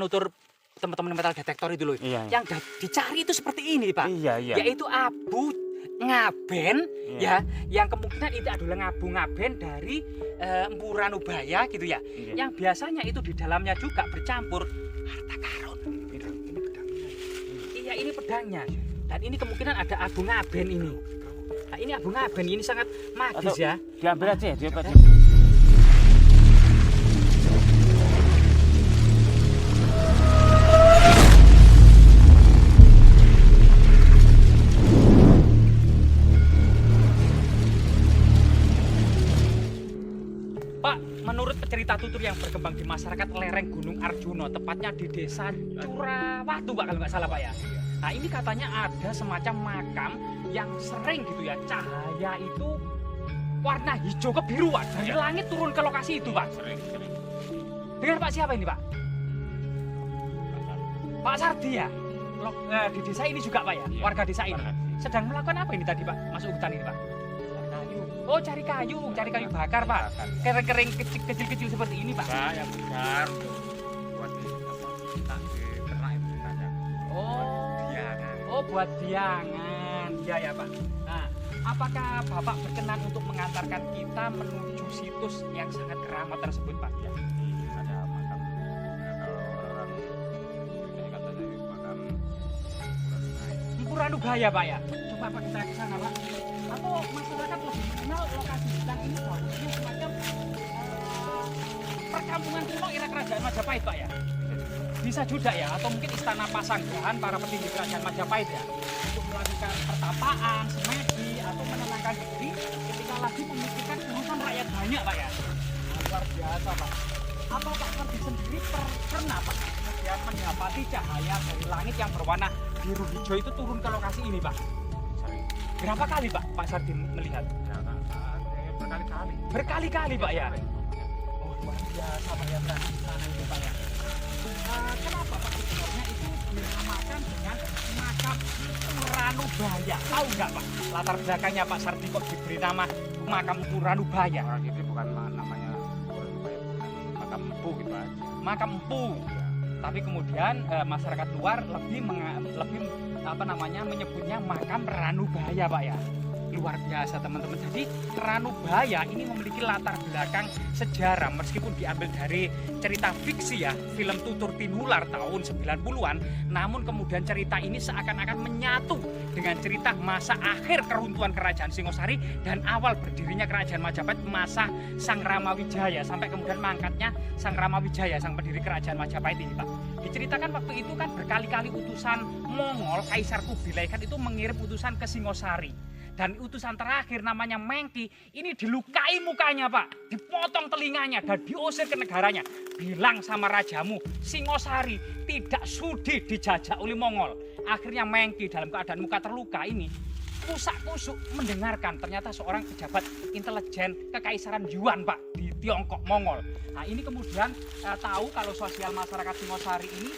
penutur teman-teman metal detektor itu loh. Iya. Yang dicari itu seperti ini, Pak. Iya. Yaitu abu ngaben, Iya. ya, yang kemungkinan itu adalah abu ngaben dari Empu Ranubaya gitu ya. Iya. Yang biasanya itu di dalamnya juga bercampur harta karun. Ini pedangnya. Iya, ini pedangnya. Dan ini kemungkinan ada abu ngaben ini. Nah, ini abu ngaben ini sangat magis ya. Diambil aja ya, diambil aja. Pak, menurut cerita tutur yang berkembang di masyarakat lereng Gunung Arjuna, tepatnya di desa Curawatu, Pak, kalau nggak salah, Pak ya. Nah, ini katanya ada semacam makam yang sering gitu ya, cahaya itu warna hijau kebiruan dari langit turun ke lokasi itu, Pak. Sering. Dengan Pak siapa ini, Pak? Pak Sardi ya? Di desa ini juga, Pak ya? Iya, Warga desa ini. warga. Sedang melakukan apa ini tadi, Pak? Masuk hutan ini, Pak? Oh, cari kayu bakar, Pak. Kering-kering kecil-kecil seperti ini, Pak. Nah, yang besar buat kita di ternak itu ada. Buat biangan. Iya ya, Pak. Nah, apakah Bapak berkenan untuk mengantarkan kita menuju situs yang sangat keramat tersebut, Pak? Ya. Ada makam. Nah, kalau orang ini katanya makam Empu Ranubaya, Pak ya. Coba Pak kita ke sana, Pak. Atau masyarakat lebih mengenal lokasi hutan ini bahwa semacam perkampungan kuno era kerajaan Majapahit, Pak ya. Bisa juga ya, atau mungkin istana Pasanggahan para petinggi kerajaan Majapahit ya, untuk melakukan pertapaan, semedi, atau menenangkan diri ketika lagi memikirkan urusan rakyat banyak, Pak ya. Nah, luar biasa, Pak. Apa Pak Sardi sendiri pernah, Pak, kemudian mendapati cahaya dari langit yang berwarna biru hijau itu turun ke lokasi ini, Pak? sering. Berapa kali, Pak Sardi melihat? Berkali-kali. Berkali-kali, Pak ya. Oh, luar biasa, Pak ya, berarti di sana itu, Pak ya. Kenapa Pak sebenarnya itu dinamakan dengan makam Ranubaya? Tahu nggak, Pak, latar belakangnya Pak Sardi kok diberi nama makam Ranubaya? Orang itu bukan namanya makam empu gitu aja. Makam empu. Tapi kemudian masyarakat luar lebih menyebutnya makam Ranubaya, Pak ya. Luar biasa, teman-teman. Jadi Ranubaya ini memiliki latar belakang sejarah meskipun diambil dari cerita fiksi ya, film Tutur Tinular tahun 90-an, namun kemudian cerita ini seakan-akan menyatu dengan cerita masa akhir keruntuhan kerajaan Singosari dan awal berdirinya kerajaan Majapahit masa Sang Ramawijaya sampai kemudian mangkatnya Sang Ramawijaya, sang pendiri kerajaan Majapahit ini, Pak. Diceritakan waktu itu kan berkali-kali utusan Mongol, Kaisar Kubilai kan itu mengirim utusan ke Singosari. Dan utusan terakhir namanya Mengki ini dilukai mukanya, Pak, dipotong telinganya dan diusir ke negaranya. Bilang sama rajamu Singosari tidak sudi dijajah oleh Mongol. Akhirnya Mengki dalam keadaan muka terluka ini kusak-kusuk mendengarkan ternyata seorang pejabat intelijen kekaisaran Yuan, Pak, di Tiongkok Mongol. Nah, ini kemudian tahu kalau sosial masyarakat Singosari ini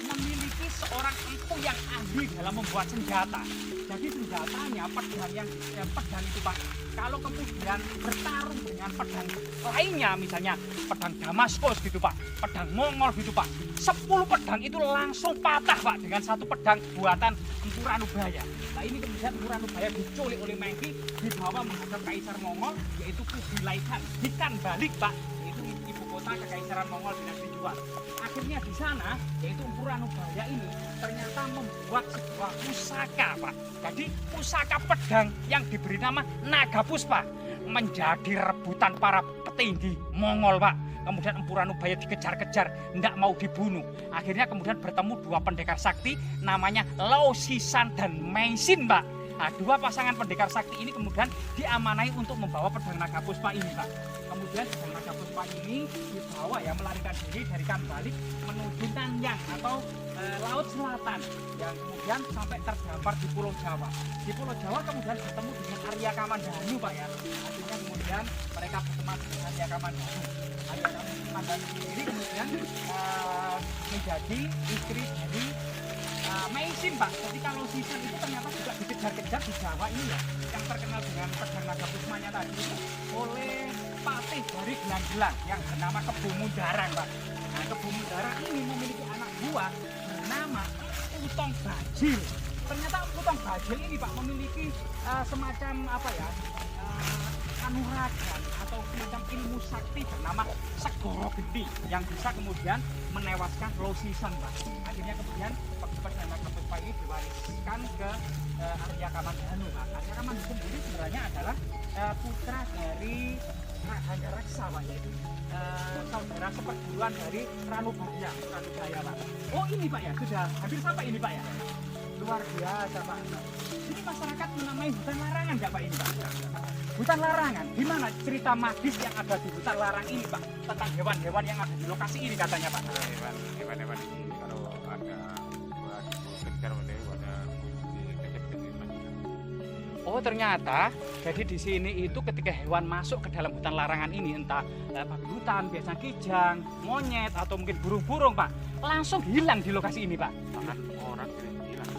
memiliki seorang empu yang ahli dalam membuat senjata. Jadi senjatanya pedang itu, Pak, kalau kemudian bertarung dengan pedang lainnya, misalnya pedang Damaskus gitu, Pak, pedang Mongol gitu, Pak, 10 pedang itu langsung patah, Pak, dengan satu pedang buatan Empu Ranubaya. Nah, ini kemudian Empu Ranubaya diculik oleh Mengki, dibawa menghadap Kaisar Mongol yaitu Kubilai Khan di Kan Balik, Pak, yaitu ibu kota kekaisaran Mongol dinasti Yuan. Akhirnya di sana yaitu Empu Ranubaya ini ternyata membuat sebuah pusaka, Pak. Jadi pusaka pedang yang diberi nama Naga Puspa menjadi rebutan para petinggi Mongol, Pak. Kemudian Empu Ranubaya dikejar-kejar, tidak mau dibunuh. Akhirnya kemudian bertemu dua pendekar sakti namanya Lau Sisan dan Meisin, Pak. Nah, dua pasangan pendekar sakti ini kemudian diamanai untuk membawa pedang Naga Puspa ini, Pak. Kemudian pedang Naga Puspa ini dibawa ya melarikan diri dari Kan Balik menuju Nanyang atau Laut Selatan yang kemudian sampai terdampar di Pulau Jawa. Di Pulau Jawa kemudian bertemu dengan Arya Kamandanu, Pak ya. Akhirnya kemudian mereka berteman dengan Arya Kamandanu. Arya Kamandanu sendiri kemudian menjadi istri dari Meisin, Pak. Jadi kalau Sisan itu ternyata juga dikejar-kejar di Jawa ini ya, yang terkenal dengan pedang Naga Pusmanya tadi itu oleh patih dari Gelang-Gelang yang bernama Kebo Mundarang, Pak. Nah, Kebo Mundarang ini memiliki anak Putong Bajil. Ternyata Putong Bajil ini Pak memiliki semacam apa ya? Kanuragan atau semacam ilmu sakti bernama Segoro Genti yang bisa kemudian menewaskan Low Season, Pak. Akhirnya kemudian pedang naga puspa ini diwariskan ke Arya Kamandanu, Pak. Arya Kamandanu sendiri sebenarnya adalah putra dari Rahanda Reksa, Pak, yaitu saudara seperguruan dari Ranubaya, Pak. Oh ini Pak ya, sudah hampir sampai ini Pak ya. Luar biasa Pak. Ini masyarakat menamai hutan larangan nggak Pak ini Pak? Hutan larangan, di mana cerita magis yang ada di hutan larang ini Pak? Tentang hewan-hewan yang ada di lokasi ini katanya Pak. Hewan-hewan ini kalau ada buat kejar ada Oh ternyata, jadi di sini itu ketika hewan masuk ke dalam hutan larangan ini, entah babi hutan, biasa kijang, monyet, atau mungkin burung-burung Pak, langsung hilang di lokasi ini Pak. bahkan orang sering hilang.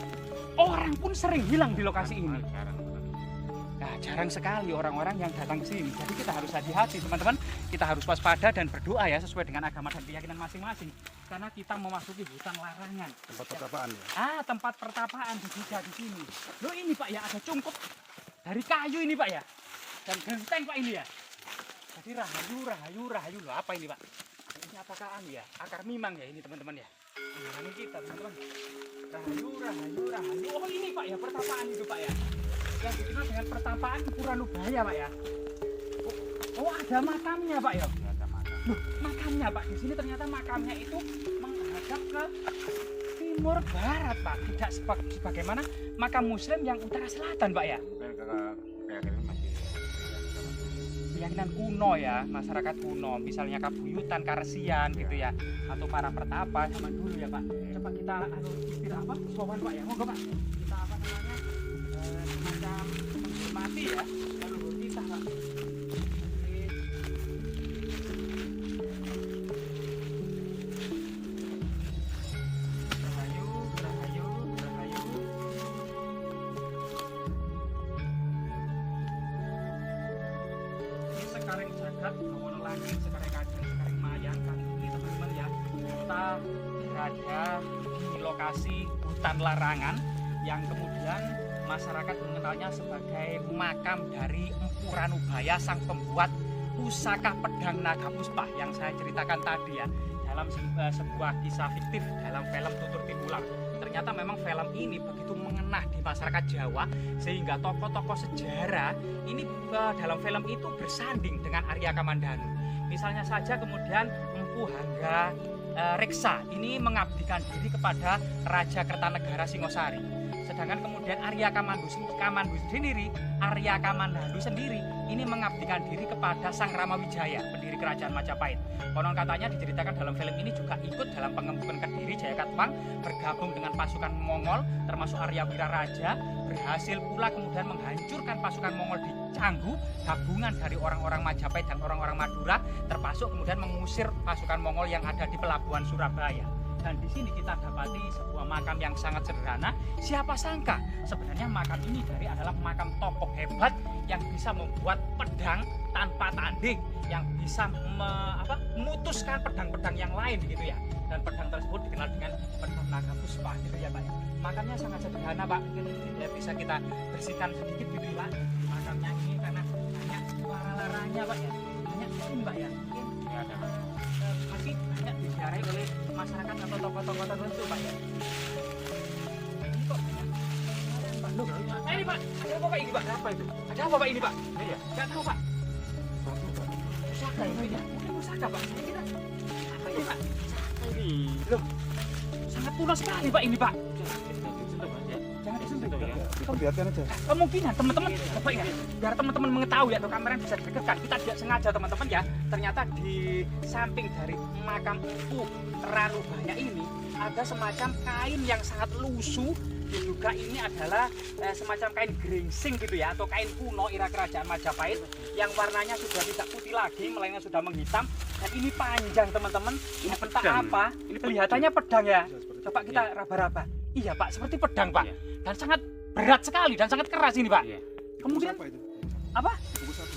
Orang pun sering hilang di lokasi ini. Jarang. Nah, jarang sekali orang-orang yang datang ke sini. Jadi kita harus hati-hati teman-teman. Kita harus waspada dan berdoa ya sesuai dengan agama dan keyakinan masing-masing. Karena kita memasuki hutan larangan. Tempat pertapaan ya? Tempat pertapaan juga di sini. Loh ini Pak ya, ada cungkup dari kayu ini Pak ya. Dan genteng Pak ini ya. Jadi rahayu. Loh apa ini Pak? Ini apakah ya? Akar mimang ya ini teman-teman ya. Ini kita teman-teman. Rahayu. Oh ini Pak ya, pertapaan itu Pak ya. Yang dikenal dengan pertapaan Puranubaya Pak ya. Oh ada makamnya Pak ya. Ada makam. Loh, makamnya Pak di sini ternyata makamnya itu menghadap ke timur barat Pak. Tidak sebagaimana makam Muslim yang utara selatan Pak ya. Mungkin keyakinan masih Keyakinan kuno ya, masyarakat kuno, misalnya Kabuyutan, Karesian gitu ya, atau para pertapa zaman dulu ya Pak. Coba kita apa? Sowan Pak ya, monggo Pak. Kita apa namanya? Semacam menghormati ya, leluhur kita Pak. Rahayu. Ini Sekareng Jagat, awono langit, Sekareng Kajeng, Sekareng Mayang, kali ini teman-teman ya, kita berada di lokasi hutan larangan yang kemudian masyarakat mengenalnya sebagai makam dari Empu Ranubaya, sang pembuat pusaka pedang naga puspa yang saya ceritakan tadi ya, dalam sebuah kisah fiktif dalam film Tutur Tinular. Ternyata memang film ini begitu mengena di masyarakat Jawa sehingga tokoh-tokoh sejarah ini dalam film itu bersanding dengan Arya Kamandanu. Misalnya saja kemudian Empu Hangga Reksa ini mengabdikan diri kepada Raja Kertanegara Singosari. Sedangkan kemudian Arya Kamandanu sendiri ini mengabdikan diri kepada Sang Ramawijaya, pendiri kerajaan Majapahit. Konon katanya diceritakan dalam film ini juga ikut dalam pengembukan Kediri Jayakatwang, bergabung dengan pasukan Mongol termasuk Arya Wiraraja, berhasil pula kemudian menghancurkan pasukan Mongol di Canggu, gabungan dari orang-orang Majapahit dan orang-orang Madura, termasuk kemudian mengusir pasukan Mongol yang ada di pelabuhan Surabaya. Dan di sini kita dapati sebuah makam yang sangat sederhana. Siapa sangka sebenarnya makam ini adalah makam tokoh hebat yang bisa membuat pedang tanpa tanding, yang bisa memutuskan pedang-pedang yang lain gitu ya. Dan pedang tersebut dikenal dengan pedang naga puspa gitu ya Pak. Makamnya sangat sederhana Pak. Mungkin ya bisa kita bersihkan sedikit gitu Pak. Makamnya ini karena banyak suara laranya Pak ya. Banyak ini Pak ya. Mungkin ada masih banyak diziarahi oleh masyarakat atau tokoh-tokoh tertentu Pak ya. Ini kok banyak Pak. Loh, ini Pak, ada apa Pak ini Pak? Apa itu? Ada apa Pak ini Pak? Iya, nggak tahu Pak. Pusaka ini ya? Mungkin pusaka Pak. Ini kita apa ini Pak? ini. Loh, sangat kuno sekali Pak ini Pak. Jangan disentuh ya. Perhatian aja. Kemungkinan teman-teman Bapak ya, biar teman-teman mengetahui atau kamera bisa didekatkan, kita tidak sengaja teman-teman ya, ternyata di samping dari makam Empu Ranubaya ini ada semacam kain yang sangat lusuh, diduga ini adalah semacam kain geringsing gitu ya, atau kain kuno era kerajaan Majapahit yang warnanya sudah tidak putih lagi melainkan sudah menghitam, dan ini panjang teman-teman. Ini entah pedang. apa, ini kelihatannya pedang ya. Coba kita raba-raba. Iya Pak, seperti pedang Pak. Dan sangat berat sekali dan sangat keras ini Pak. Iya. Kemudian Apa itu? apa?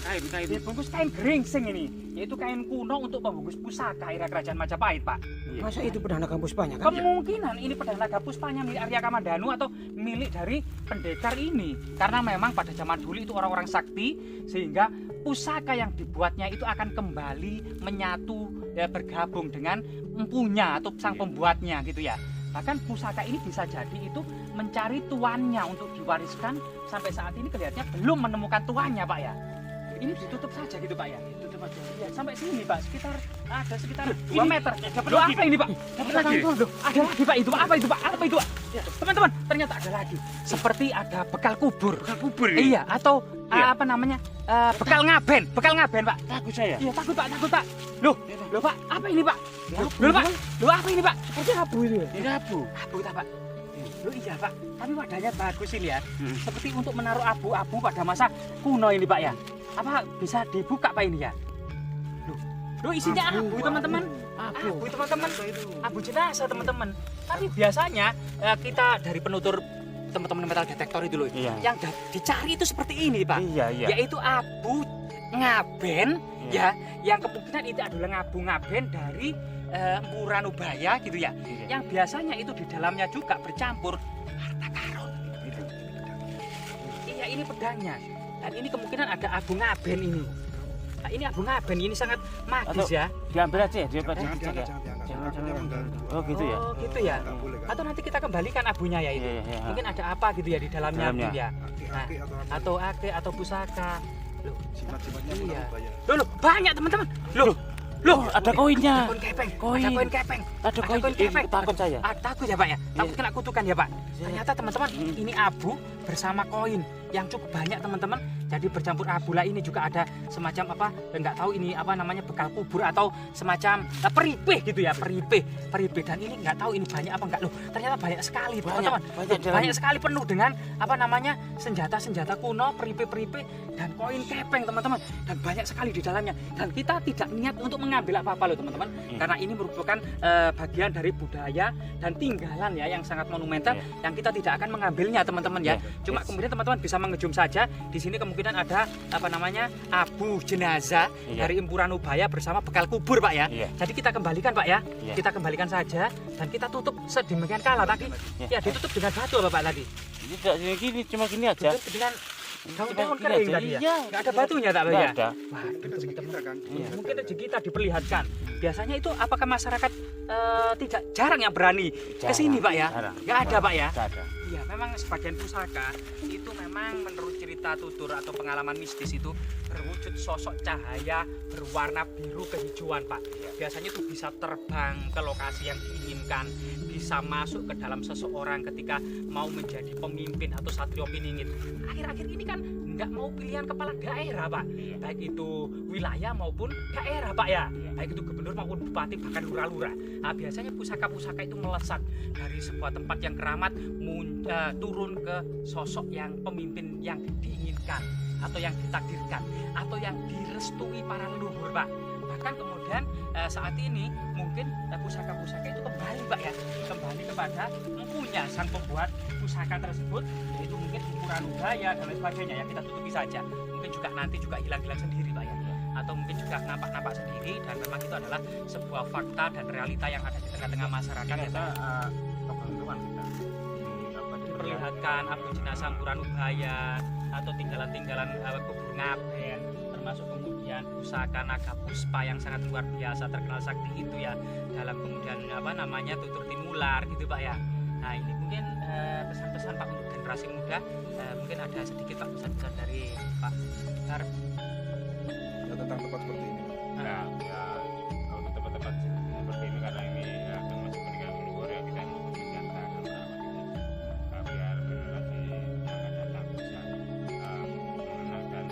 Kain. Dibungkus kain geringsing ini, yaitu kain kuno untuk membungkus pusaka era kerajaan Majapahit, Pak. Masa itu Pedanaga Puspanya kan? Kemungkinan ini Pedanaga Puspanya milik Arya Kamandanu atau milik dari pendekar ini. Karena memang pada zaman dulu itu orang-orang sakti, sehingga pusaka yang dibuatnya itu akan kembali menyatu ya, bergabung dengan empunya atau sang pembuatnya gitu ya. Bahkan pusaka ini bisa jadi itu mencari tuannya untuk diwariskan, sampai saat ini kelihatannya belum menemukan tuannya, Pak ya. Ini ditutup saja gitu, Pak ya. Ditutup aja. Ya, sampai sini, Pak. Sekitar 2 meter. Loh, apa ini, Pak? Dapat lagi. Loh, ada lagi, Pak. Itu apa itu, Pak? Apa itu, Pak? Ya, teman-teman, ternyata ada lagi. Seperti ada bekal kubur. Bekal kubur ini. Iya, atau apa namanya? Bekal ngaben, Pak. Takut saya. Iya, takut, Pak. Loh, Pak, apa ini, Pak? Loh, Pak. Loh, apa ini, Pak? Seperti abu itu ya? Ini abu. Abu tak, Pak? Loh, iya, Pak. Tapi wadahnya bagus ini ya. Seperti untuk menaruh abu-abu pada masa kuno ini, Pak ya. Apa bisa dibuka, Pak ini ya? Loh, isinya abu, teman-teman. Abu, teman-teman. Abu jenazah, teman-teman. Tapi biasanya kita dari penutur teman-teman metal detektor itu loh, Iya. yang dicari itu seperti ini, Pak. Iya. Yaitu abu ngaben ya, yang kemungkinan itu adalah abu ngaben dari Empu Ranubaya gitu ya. Iya. Yang biasanya itu di dalamnya juga bercampur harta karun. Iya, ini pedangnya. Dan ini kemungkinan ada abu ngaben ini. Nah, ini abu ngaben ini sangat magis ya. Diambil aja ya, dia pada Jangan dicek ya. diangkat, jangan mengganggu. Oh gitu ya. Oh, gitu ya. Nggak boleh kan? Atau nanti kita kembalikan abunya ya itu. Iya. Mungkin ada apa gitu ya di dalamnya, Dalamnya. gitu ya. Aki-aki atau apa? Atau ake atau pusaka. Loh, Sifat-sifatnya Iya. Bayar. loh, banyak teman-teman. Loh, Ada koinnya. Koin kepeng. Koin. Ada koin kepeng. Ada koin. kepeng. Takut saya. Takut ya, Pak ya? Takut Iya. kena kutukan ya, Pak? Iya. Ternyata teman-teman, ini abu bersama koin yang cukup banyak, teman-teman. Jadi bercampur abu lah, ini juga ada semacam apa? Enggak tahu ini apa namanya, bekal kubur atau semacam peripih gitu ya, peripih. Dan ini enggak tahu ini banyak apa enggak. Loh, ternyata banyak sekali, teman-teman. Banyak Banyak sekali, penuh dengan apa namanya, senjata-senjata kuno, peripih-peripih dan koin kepeng, teman-teman. Dan banyak sekali di dalamnya. Dan kita tidak niat untuk mengambil apa-apa loh, teman-teman. Iya. Karena ini merupakan bagian dari budaya dan tinggalan ya yang sangat monumental, yang kita tidak akan mengambilnya, teman-teman ya. Cuma kemudian teman-teman bisa mengejum saja. Di sini kemungkinan ada apa namanya, abu jenazah dari Empu Ranubaya bersama bekal kubur, Pak ya. Iya. Jadi kita kembalikan, Pak ya. Iya. Kita kembalikan saja dan kita tutup sedemikian kala tadi. Ya, ditutup dengan batu apa, Pak tadi? Ini tidak gini, cuma gini aja. Tutup dengan daun-daun Gini kering aja. tadi ya. Iya. Enggak ada batunya tak, Pak Nggak ya? ada. Wah, Mungkin rezeki kita kan. Iya. mungkin rezeki kita diperlihatkan. Biasanya itu apakah masyarakat tidak jarang yang berani ke sini, Pak ya? Jarang. Nggak ada, Pak ya? Nggak ada. Iya, memang sebagian pusaka itu memang menurut cerita tutur atau pengalaman mistis itu berwujud sosok cahaya berwarna biru kehijauan, Pak. Biasanya itu bisa terbang ke lokasi yang diinginkan, bisa masuk ke dalam seseorang ketika mau menjadi pemimpin atau satrio piningit. Akhir-akhir ini kan nggak mau pilihan kepala daerah, Pak. Baik itu wilayah maupun daerah, Pak ya. Baik itu gubernur maupun bupati, bahkan lurah-lurah. Nah, biasanya pusaka-pusaka itu melesat dari sebuah tempat yang keramat turun ke sosok yang pemimpin yang diinginkan atau yang ditakdirkan atau yang direstui para leluhur, Pak. Bahkan kemudian saat ini mungkin pusaka-pusaka itu kembali, Pak ya, kembali kepada empunya sang pembuat pusaka tersebut, yaitu mungkin Empu Ranubaya dan lain sebagainya ya. Kita tutupi saja. Mungkin juga nanti juga hilang-hilang sendiri, Pak ya, atau mungkin juga nampak-nampak sendiri, dan memang itu adalah sebuah fakta dan realita yang ada di tengah-tengah masyarakat ya, Pak. Keberuntungan kita. Diperlihatkan abu jenazah Empu Ranubaya atau tinggalan-tinggalan kubur ngaben, termasuk kemudian pusaka naga puspa yang sangat luar biasa terkenal sakti itu ya, dalam kemudian apa namanya, tutur tinular gitu, Pak ya. Nah, ini mungkin pesan-pesan, Pak, untuk generasi muda. Mungkin ada sedikit, Pak, pesan-pesan dari Pak Har. Ya, tentang tempat seperti ini. Nah, ya kalau ke tempat-tempat seperti ini, karena ini ya, termasuk peninggalan leluhur ya, kita mau menjaga dan merawat ini. Biar generasi yang akan datang bisa mengenal dan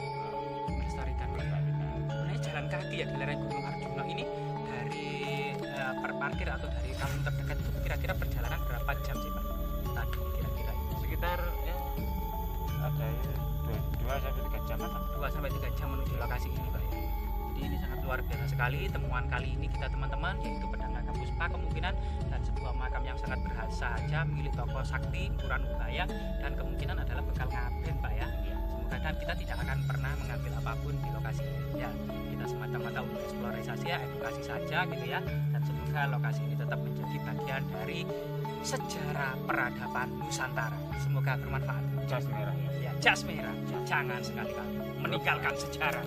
Melestarikan. melestarikan. Sebenarnya jalan kaki ya di lereng Gunung Arjuna ini dari perparkir atau dari kampung terdekat itu kira-kira perjalanan berapa jam sih, Pak? Tadi kira-kira Sekitar ya ada 2 sampai 3 jam lah. 2 sampai 3 jam menuju lokasi ini, Pak ya. Jadi ini sangat luar biasa sekali temuan kali ini kita, teman-teman, yaitu pedang naga puspa kemungkinan, dan sebuah makam yang sangat bersahaja milik tokoh sakti Empu Ranubaya, dan kemungkinan adalah bekal ngaben, Pak ya. Semoga kadang kita tidak akan pernah mengambil apapun di lokasi ini ya. Kita semata-mata untuk eksplorasi ya, edukasi saja gitu ya. Dan semoga lokasi ini tetap menjadi bagian dari sejarah peradaban Nusantara. Semoga bermanfaat. Jas merah ya. Ya, jas merah. Jangan sekali-kali meninggalkan sejarah.